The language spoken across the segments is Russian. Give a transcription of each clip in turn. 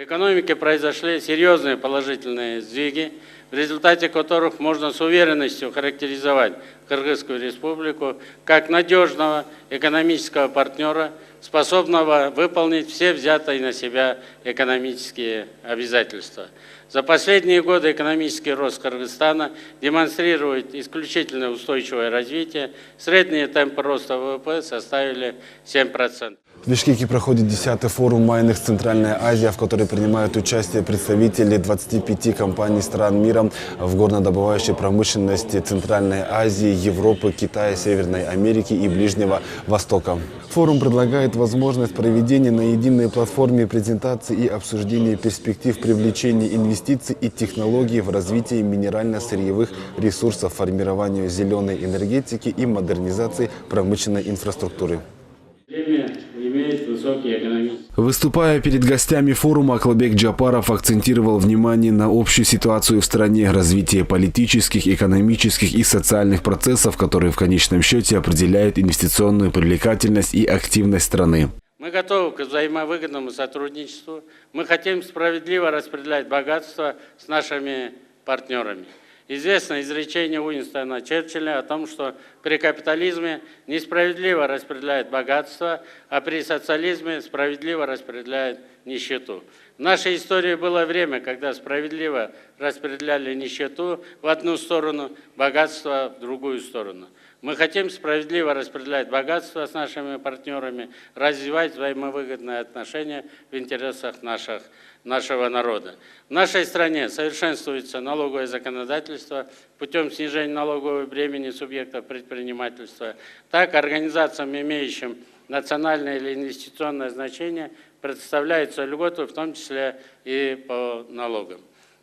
В экономике произошли серьезные положительные сдвиги, в результате которых можно с уверенностью характеризовать Кыргызскую республику как надежного экономического партнера, способного выполнить все взятые на себя экономические обязательства. За последние годы экономический рост Кыргызстана демонстрирует исключительно устойчивое развитие. Средние темпы роста ВВП составили 7%. В Бишкеке проходит 10-й форум «Майнинг Центральная Азия», в которой принимают участие представители 25 компаний стран мира в горнодобывающей промышленности Центральной Азии, Европы, Китая, Северной Америки и Ближнего Востока. Форум предлагает возможность проведения на единой платформе презентации и обсуждения перспектив привлечения инвестиций и технологий в развитии минерально-сырьевых ресурсов, формированию зеленой энергетики и модернизации промышленной инфраструктуры. Выступая перед гостями форума, Аклабек Джапаров акцентировал внимание на общую ситуацию в стране, развитие политических, экономических и социальных процессов, которые в конечном счете определяют инвестиционную привлекательность и активность страны. Мы готовы к взаимовыгодному сотрудничеству. Мы хотим справедливо распределять богатство с нашими партнерами. Известно изречение Уинстона Черчилля о том, что при капитализме несправедливо распределяет богатство, а при социализме справедливо распределяет нищету. В нашей истории было время, когда справедливо распределяли нищету в одну сторону, богатство в другую сторону. Мы хотим справедливо распределять богатство с нашими партнерами, развивать взаимовыгодные отношения в интересах нашего народа. В нашей стране совершенствуется налоговое законодательство путем снижения налогового бремени субъектов предпринимательства. Так, организациям, имеющим национальное или инвестиционное значение, предоставляются льготы, в том числе и по налогам.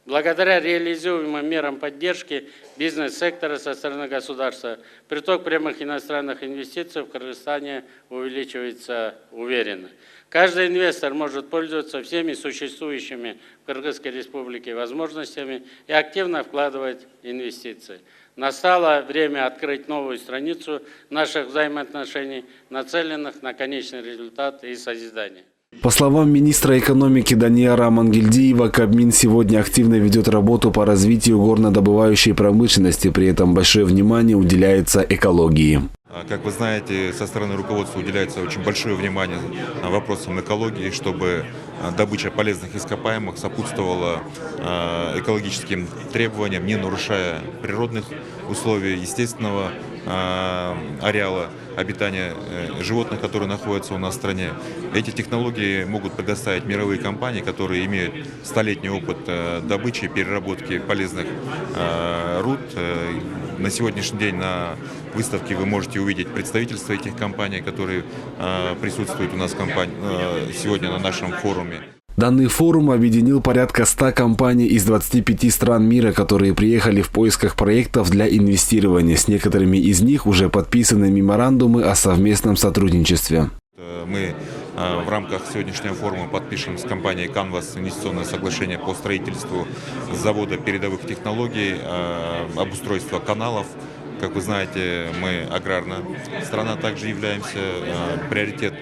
Благодаря реализуемым мерам поддержки бизнес-сектора со стороны государства, приток прямых иностранных инвестиций в Кыргызстане увеличивается уверенно. Каждый инвестор может пользоваться всеми существующими в Кыргызской республике возможностями и активно вкладывать инвестиции. Настало время открыть новую страницу наших взаимоотношений, нацеленных на конечный результат и созидание. По словам министра экономики Даниара Мангельдиева, Кабмин сегодня активно ведет работу по развитию горнодобывающей промышленности, при этом большое внимание уделяется экологии. Как вы знаете, со стороны руководства уделяется очень большое внимание вопросам экологии, чтобы добыча полезных ископаемых сопутствовала экологическим требованиям, не нарушая природных условий, естественного ареала обитания животных, которые находятся у нас в стране. Эти технологии могут предоставить мировые компании, которые имеют столетний опыт добычи и переработки полезных руд. На сегодняшний день на выставке вы можете увидеть представительство этих компаний, которые присутствуют у нас сегодня на нашем форуме. Данный форум объединил порядка 100 компаний из 25 стран мира, которые приехали в поисках проектов для инвестирования. С некоторыми из них уже подписаны меморандумы о совместном сотрудничестве. Мы в рамках сегодняшнего форума подпишем с компанией Canvas инвестиционное соглашение по строительству завода передовых технологий, обустройства каналов. Как вы знаете, мы аграрная страна также являемся. Приоритет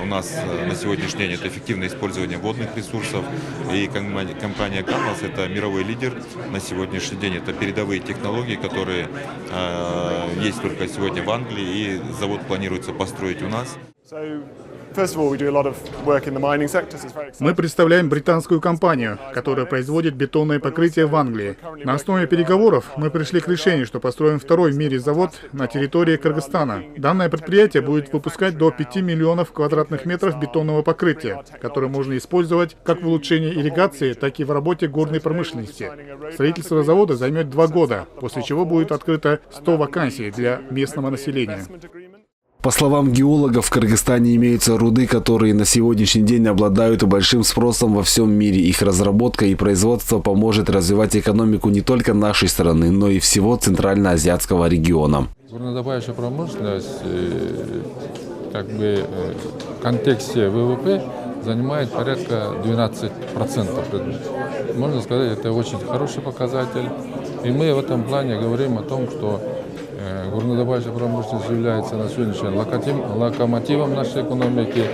у нас на сегодняшний день это эффективное использование водных ресурсов. И компания Canvas это мировой лидер на сегодняшний день. Это передовые технологии, которые есть только сегодня в Англии, и завод планируется построить у нас. Мы представляем британскую компанию, которая производит бетонное покрытие в Англии. На основе переговоров мы пришли к решению, что построим второй в мире завод на территории Кыргызстана. Данное предприятие будет выпускать до 5 миллионов квадратных метров бетонного покрытия, которое можно использовать как в улучшении ирригации, так и в работе горной промышленности. Строительство завода займет 2 года, после чего будет открыто 100 вакансий для местного населения. По словам геологов, в Кыргызстане имеются руды, которые на сегодняшний день обладают большим спросом во всем мире. Их разработка и производство поможет развивать экономику не только нашей страны, но и всего Центральноазиатского региона. Горнодобывающая промышленность в контексте ВВП занимает порядка 12%. Можно сказать, это очень хороший показатель. И мы в этом плане говорим о том, что горнодобывающая промышленность является на сегодняшний день локомотивом нашей экономики.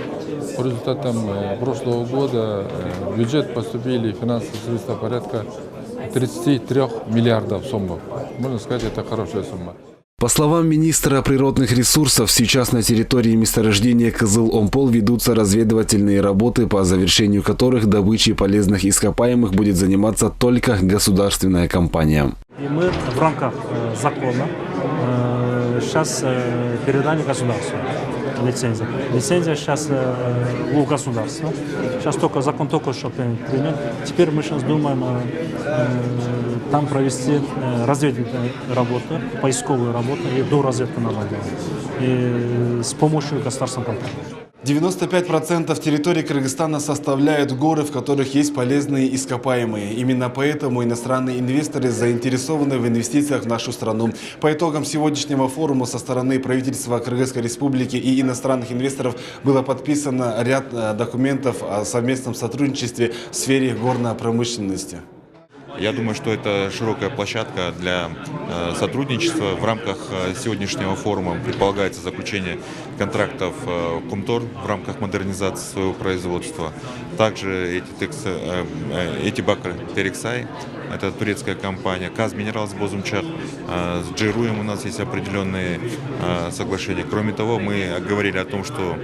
По результатам прошлого года в бюджет поступили финансовые средства порядка 33 миллиардов сумм. Можно сказать, это хорошая сумма. По словам министра природных ресурсов, сейчас на территории месторождения Кызыл-Омпол ведутся разведывательные работы, по завершению которых добычей полезных ископаемых будет заниматься только государственная компания. И мы в рамках закона сейчас передали государству лицензию. Лицензия сейчас у государства. Сейчас только закон только что принят. Теперь мы сейчас думаем там провести разведывательную работу, поисковую работу и до разведки надо делать. И с помощью государственной компании. 95% территории Кыргызстана составляют горы, в которых есть полезные ископаемые. Именно поэтому иностранные инвесторы заинтересованы в инвестициях в нашу страну. По итогам сегодняшнего форума со стороны правительства Кыргызской Республики и иностранных инвесторов было подписано ряд документов о совместном сотрудничестве в сфере горной промышленности. Я думаю, что это широкая площадка для сотрудничества. В рамках сегодняшнего форума предполагается заключение контрактов Кумтор в рамках модернизации своего производства. Также эти Бакр Терексай, это турецкая компания, Каз Минералс Бозумчак, с Джируем у нас есть определенные соглашения. Кроме того, мы говорили о том, что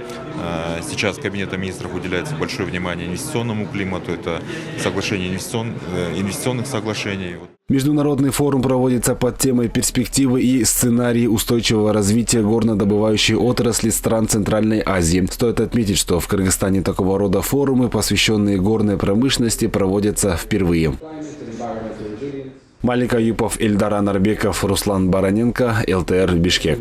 сейчас Кабинетом министров уделяется большое внимание инвестиционному климату, это соглашение инвестиционных соглашений. Международный форум проводится под темой «Перспективы и сценарии устойчивого развития горнодобывающей отрасли стран Центральной Азии». Стоит отметить, что в Кыргызстане такого рода форумы, посвященные горной промышленности, проводятся впервые. Малик Аюпов, Эльдар Анарбеков, Руслан Бароненко, ЛТР Бишкек.